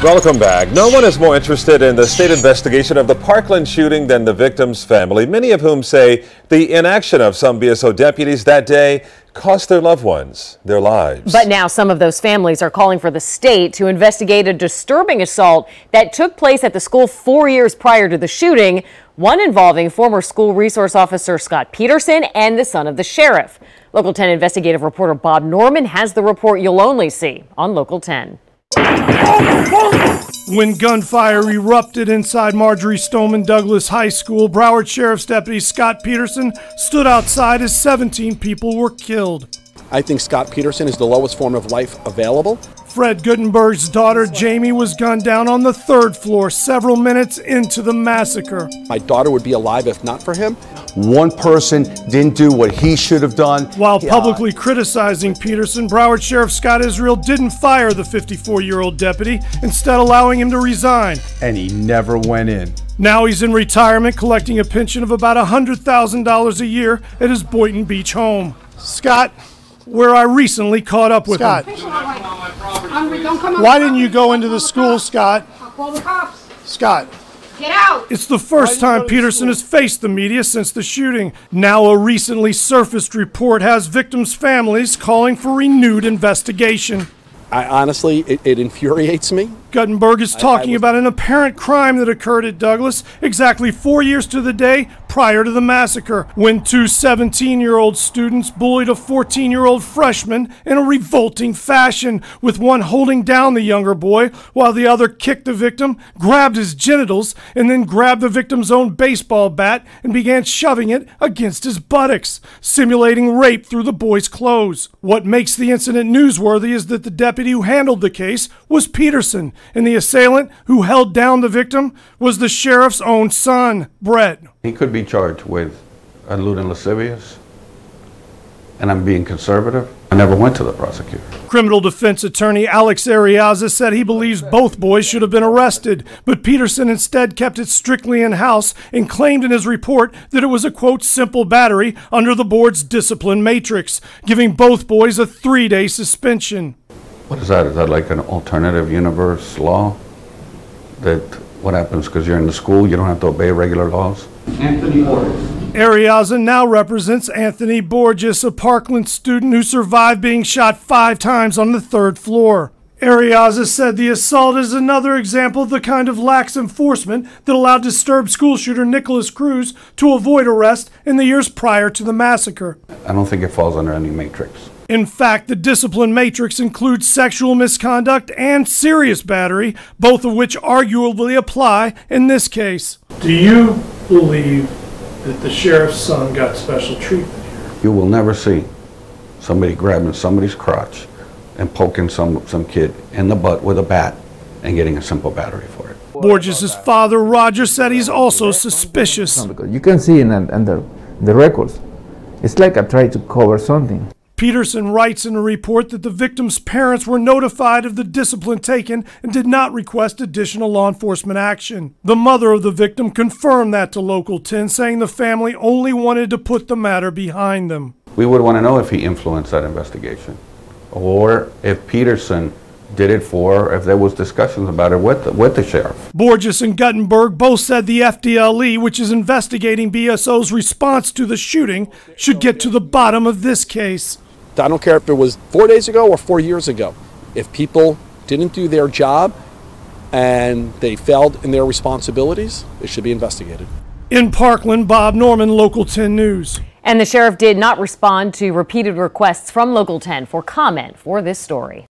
Welcome back. No one is more interested in the state investigation of the Parkland shooting than the victim's family, many of whom say the inaction of some BSO deputies that day cost their loved ones their lives. But now some of those families are calling for the state to investigate a disturbing assault that took place at the school 4 years prior to the shooting, one involving former school resource officer Scot Peterson and the son of the sheriff. Local 10 investigative reporter Bob Norman has the report you'll only see on Local 10. When gunfire erupted inside Marjory Stoneman Douglas High School, Broward Sheriff's Deputy Scot Peterson stood outside as 17 people were killed. I think Scot Peterson is the lowest form of life available. Fred Guttenberg's daughter, Jamie, was gunned down on the 3rd floor several minutes into the massacre. My daughter would be alive if not for him. One person didn't do what he should have done. While publicly criticizing Peterson, Broward Sheriff Scott Israel didn't fire the 54-year-old deputy, instead allowing him to resign. And he never went in. Now he's in retirement, collecting a pension of about $100,000 a year at his Boynton Beach home. Scott, where I recently caught up with him. Why didn't you go into the school, Scott? I'll call the cops. Scott. Get out! It's the first time Peterson has faced the media since the shooting. Now a recently surfaced report has victims' families calling for renewed investigation. Honestly, it infuriates me. Guttenberg is talking about an apparent crime that occurred at Douglas exactly 4 years to the day prior to the massacre, when two 17-year-old students bullied a 14-year-old freshman in a revolting fashion, with one holding down the younger boy while the other kicked the victim, grabbed his genitals, and then grabbed the victim's own baseball bat and began shoving it against his buttocks, simulating rape through the boy's clothes. What makes the incident newsworthy is that the deputy who handled the case was Peterson, and the assailant who held down the victim was the sheriff's own son, Brett. He could be charged with lewd and lascivious, and I'm being conservative. I never went to the prosecutor. Criminal defense attorney Alex Arriaza said he believes both boys should have been arrested, but Peterson instead kept it strictly in-house and claimed in his report that it was a, quote, simple battery under the board's discipline matrix, giving both boys a 3-day suspension. What is that? Is that like an alternative universe law? That what happens because you're in the school, you don't have to obey regular laws? Anthony Borges. Arriaza now represents Anthony Borges, a Parkland student who survived being shot 5 times on the 3rd floor. Arriaza said the assault is another example of the kind of lax enforcement that allowed disturbed school shooter Nicholas Cruz to avoid arrest in the years prior to the massacre. I don't think it falls under any matrix. In fact, the discipline matrix includes sexual misconduct and serious battery, both of which arguably apply in this case. Do you believe that the sheriff's son got special treatment here? You will never see somebody grabbing somebody's crotch and poking some kid in the butt with a bat and getting a simple battery for it. Borges' father, Roger, said he's also suspicious. You can see in the records, it's like I tried to cover something. Peterson writes in a report that the victim's parents were notified of the discipline taken and did not request additional law enforcement action. The mother of the victim confirmed that to Local 10, saying the family only wanted to put the matter behind them. We would want to know if he influenced that investigation, or if Peterson did it for, if there was discussions about it with the sheriff. Borges and Guttenberg both said the FDLE, which is investigating BSO's response to the shooting, should get to the bottom of this case. I don't care if it was 4 days ago or 4 years ago. If people didn't do their job and they failed in their responsibilities, it should be investigated. In Parkland, Bob Norman, Local 10 News. And the sheriff did not respond to repeated requests from Local 10 for comment for this story.